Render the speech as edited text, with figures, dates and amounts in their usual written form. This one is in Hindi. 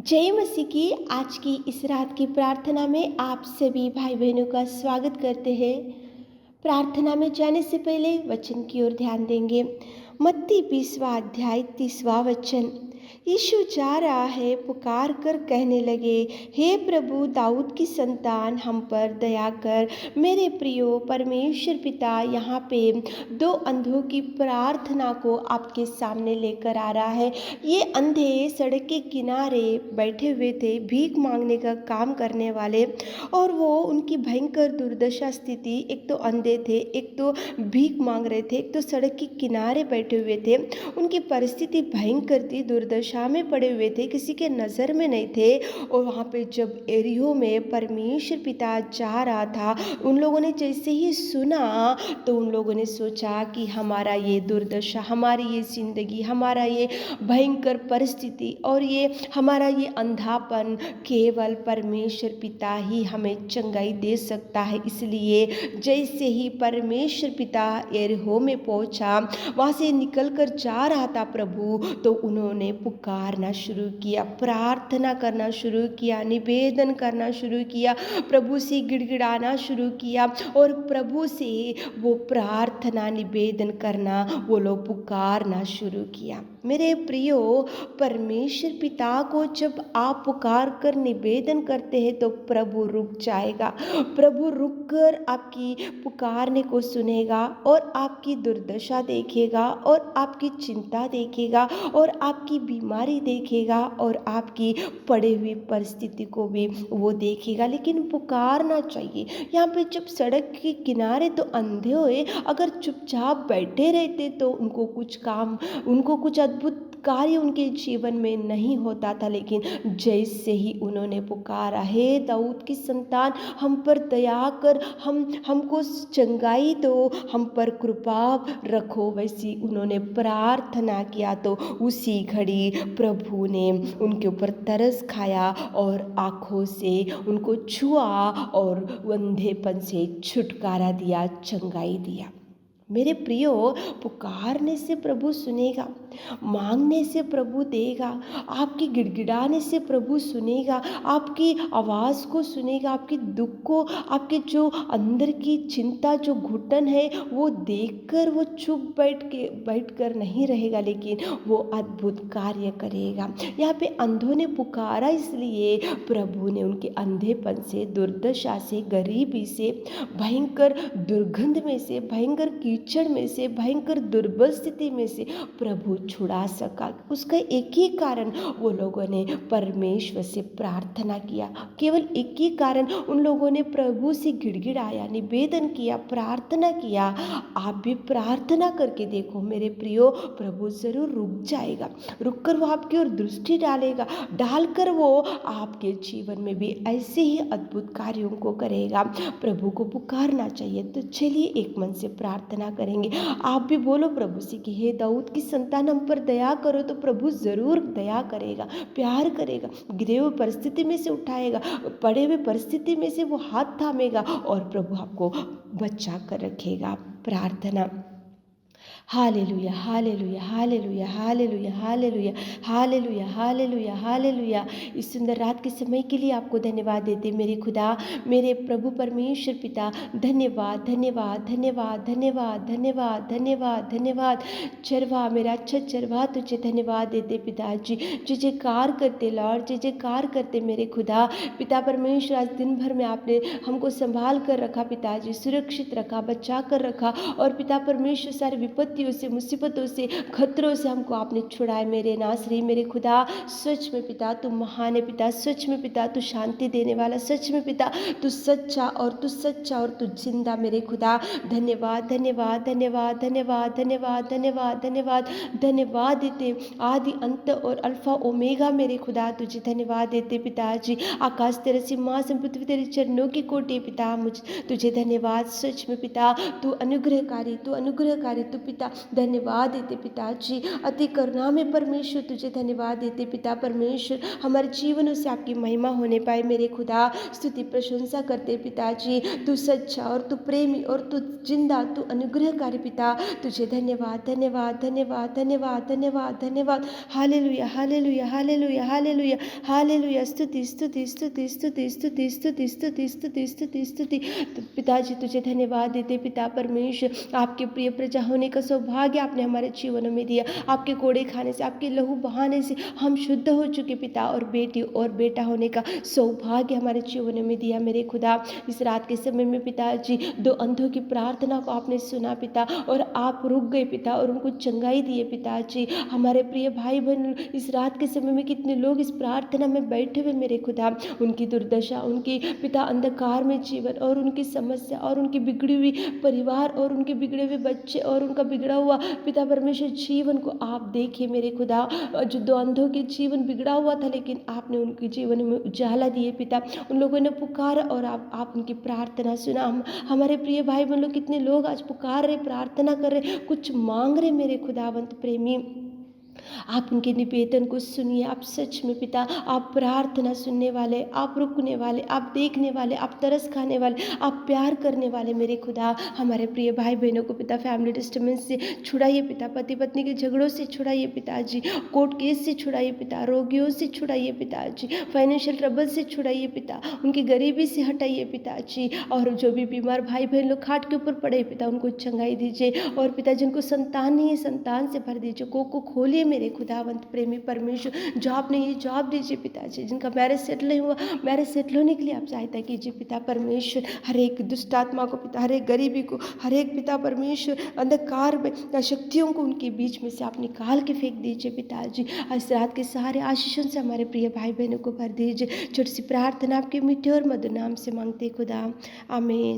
जय मसीह की आज की इस रात की प्रार्थना में आप सभी भाई बहनों का स्वागत करते हैं। प्रार्थना में जाने से पहले वचन की ओर ध्यान देंगे। मत्ती 20वां अध्याय 30वां वचन। यीशु जा रहा है, पुकार कर कहने लगे, हे प्रभु दाऊद की संतान, हम पर दया कर। मेरे प्रियो परमेश्वर पिता यहाँ पे दो अंधों की प्रार्थना को आपके सामने लेकर आ रहा है। ये अंधे सड़क के किनारे बैठे हुए थे, भीख मांगने का काम करने वाले, और वो उनकी भयंकर दुर्दशा स्थिति, एक तो अंधे थे, एक तो भीख मांग रहे थे, एक तो सड़क के किनारे बैठे हुए थे। उनकी परिस्थिति भयंकर थी, दुर्दशा में पड़े हुए थे, किसी के नज़र में नहीं थे। और वहाँ पे जब एरियो में परमेश्वर पिता जा रहा था, उन लोगों ने जैसे ही सुना तो उन लोगों ने सोचा कि हमारा ये दुर्दशा, हमारी ये ज़िंदगी, हमारा ये भयंकर परिस्थिति और ये हमारा ये अंधापन, केवल परमेश्वर पिता ही हमें चंगाई दे सकता है। इसलिए जैसे ही परमेश्वर पिता एरिहो में पहुंचा, वहाँ से निकल कर जा रहा था प्रभु, तो उन्होंने पुकारना शुरू किया, प्रार्थना करना शुरू किया, निवेदन करना शुरू किया, प्रभु से गिड़गिड़ाना शुरू किया और प्रभु से वो प्रार्थना निवेदन करना, वो लोग पुकारना शुरू किया। मेरे प्रियो, परमेश्वर पिता को जब आप पुकार कर निवेदन करते हैं तो प्रभु रुक जाएगा। प्रभु रुक कर आपकी पुकारने को सुनेगा और आपकी दुर्दशा देखेगा और आपकी चिंता देखेगा और आपकी बीमारी देखेगा और आपकी पड़ी हुई परिस्थिति को भी वो देखेगा। लेकिन पुकारना चाहिए। यहाँ पे जब सड़क के किनारे तो अंधे हुए, अगर चुपचाप बैठे रहते तो उनको कुछ अद्भुत कार्य उनके जीवन में नहीं होता था। लेकिन जैसे ही उन्होंने पुकारा, हे दाऊद की संतान, हम पर दया कर, हमको चंगाई दो, हम पर कृपा रखो, वैसी उन्होंने प्रार्थना किया तो उसी घड़ी प्रभु ने उनके ऊपर तरस खाया और आँखों से उनको छुआ और अंधेपन से छुटकारा दिया, चंगाई दिया। मेरे प्रियो, पुकारने से प्रभु सुनेगा, मांगने से प्रभु देगा, आपकी गिड़गिड़ाने से प्रभु सुनेगा, आपकी आवाज़ को सुनेगा, आपके दुख को, आपके जो अंदर की चिंता, जो घुटन है, वो देखकर वो चुप बैठ कर नहीं रहेगा, लेकिन वो अद्भुत कार्य करेगा। यहाँ पे अंधों ने पुकारा, इसलिए प्रभु ने उनके अंधेपन से, दुर्दशा से, गरीबी से, भयंकर दुर्गंध में से, भयंकर कीचड़ में से, भयंकर दुर्बल स्थिति में से प्रभु छुड़ा सका। उसका एक ही कारण, वो लोगों ने परमेश्वर से प्रार्थना किया। केवल एक ही कारण, उन लोगों ने प्रभु से गिड़गिड़ाया, निवेदन किया, प्रार्थना किया। आप भी प्रार्थना करके देखो मेरे प्रियो, प्रभु जरूर रुक जाएगा, रुक कर वो आपकी ओर दृष्टि डालकर वो आपके जीवन में भी ऐसे ही अद्भुत कार्यों को करेगा। प्रभु को पुकारना चाहिए। तो चलिए एक मन से प्रार्थना करेंगे। आप भी बोलो प्रभु से कि हे दाऊद की संतान, हम पर दया करो, तो प्रभु जरूर दया करेगा, प्यार करेगा, गिरे हुए परिस्थिति में से उठाएगा, पड़े हुए परिस्थिति में से वो हाथ थामेगा और प्रभु आपको बचा कर रखेगा। प्रार्थना। Hallelujah, hallelujah, hallelujah, hallelujah, hallelujah, hallelujah, hallelujah, hallelujah. इस सुंदर रात के समय के लिए आपको धन्यवाद देते मेरे खुदा, मेरे प्रभु परमेश्वर पिता। धन्यवाद, धन्यवाद, धन्यवाद, धन्यवाद, धन्यवाद, धन्यवाद, धन्यवाद। चरवा, मेरा अच्छा चरवा, तुझे धन्यवाद देते पिताजी। जय जयकार करते लॉर्ड, जय जयकार करते मेरे खुदा। पिता परमेश्वर, आज दिन भर में आपने हमको संभाल कर रखा पिताजी, सुरक्षित रखा, बचा कर रखा, और पिता परमेश्वर सारे विपत्तियों से, मुसीबतों से, खतरों से हमको आपने छुड़ाए मेरे नासरी, मेरे खुदा। सच में पिता तू महान है पिता, सच में पिता तू शांति देने वाला, सच में पिता तू सच्चा और तू जिंदा मेरे खुदा। धन्यवाद, धन्यवाद, धन्यवाद, धन्यवाद, धन्यवाद, धन्यवाद, धन्यवाद, धन्यवाद देते आदि अंत और अल्फा ओमेगा मेरे खुदा, तुझे धन्यवाद देते पिताजी। आकाश तेरे सिंहासन, पृथ्वी तेरे चरणों की कोटि पिता, तुझे धन्यवाद। सच में पिता तू अनुग्रहकारी, तू पिता पिता धन्यवाद देते पिताजी। अति करुणामय परमेश्वर तुझे धन्यवाद देते पिता परमेश्वर। हमारे जीवनों से आपकी महिमा होने पाए मेरे खुदा। स्तुति प्रशंसा करते पिताजी। तू सच्चा और तू प्रेमी और तू जिंदा, तू अनुग्रहकारी पिता। तुझे धन्यवाद धन्यवाद धन्यवाद धन्यवाद धन्यवाद धन्यवाद। Hallelujah hallelujah hallelujah hallelujah hallelujah. स्तुति स्तुति स्तुति स्तुति स्तुति स्तुति स्तुति स्तुति स्तुति स्तुति। पिताजी तुझे धन्यवाद देते पिता परमेश्वर। आपके प्रिय प्रजा होने का सौभाग्य आपने हमारे जीवनों में दिया। आपके कोड़े खाने से, आपके लहू बहाने से हम शुद्ध हो चुके पिता, और बेटी और बेटा होने का सौभाग्य हमारे जीवनों में दिया मेरे खुदा। इस रात के समय में पिताजी 2 अंधों की प्रार्थना को आपने सुना पिता, और आप रुक गए पिता और उनको चंगाई दिए पिताजी। हमारे प्रिय भाई बहन इस रात के समय में कितने लोग इस प्रार्थना में बैठे हुए मेरे खुदा, उनकी दुर्दशा, उनकी पिता अंधकार में जीवन और उनकी समस्या और उनकी बिगड़ी हुई परिवार और उनके बिगड़े हुए बच्चे और उनका बिगड़ा हुआ पिता परमेश्वर जीवन को आप देखिए मेरे खुदा। जो 2 अंधों के जीवन बिगड़ा हुआ था, लेकिन आपने उनके जीवन में उजाला दिए पिता। उन लोगों ने पुकारा और आप उनकी प्रार्थना सुना। हमारे प्रिय भाई बहन लोग कितने लोग आज पुकार रहे, प्रार्थना कर रहे, कुछ मांग रहे मेरे खुदावंत प्रेमी। आप उनके निवेदन को सुनिए। आप सच में पिता, आप प्रार्थना सुनने वाले, आप रुकने वाले, आप देखने वाले, आप तरस खाने वाले, आप प्यार करने वाले मेरे खुदा। हमारे प्रिय भाई बहनों को पिता फैमिली डिस्टर्बेंस से छुड़ाइए पिता, पति पत्नी के झगड़ों से छुड़ाइए पिताजी, कोर्ट केस से छुड़ाइए पिता, रोगियों से छुड़ाइए पिताजी, फाइनेंशियल ट्रबल से छुड़ाइए पिता, उनकी गरीबी से हटाइए पिताजी। और जो भी बीमार भाई बहन लोग खाट के ऊपर पड़े पिता, उनको चंगाई दीजिए। और पिता जिनको संतान नहीं है, संतान से भर दीजिए, को खोलिए मेरे खुदावंत प्रेमी परमेश्वर। जॉब नहीं है, जॉब दीजिए पिताजी। जिनका मैरिज सेटल नहीं हुआ, मैरिज सेटल होने के लिए आप सहायता कीजिए पिता परमेश्वर। हर एक दुष्ट आत्मा को पिता, हर एक गरीबी को, हर एक पिता परमेश्वर अंधकार में शक्तियों को उनके बीच में से आप निकाल के फेंक दीजिए पिताजी। इस रात के सारे आशीषों से हमारे प्रिय भाई बहनों को भर दीजिए। छोटी सी प्रार्थना आपके मीठे और मधुर नाम से मांगते खुदा, आमीन।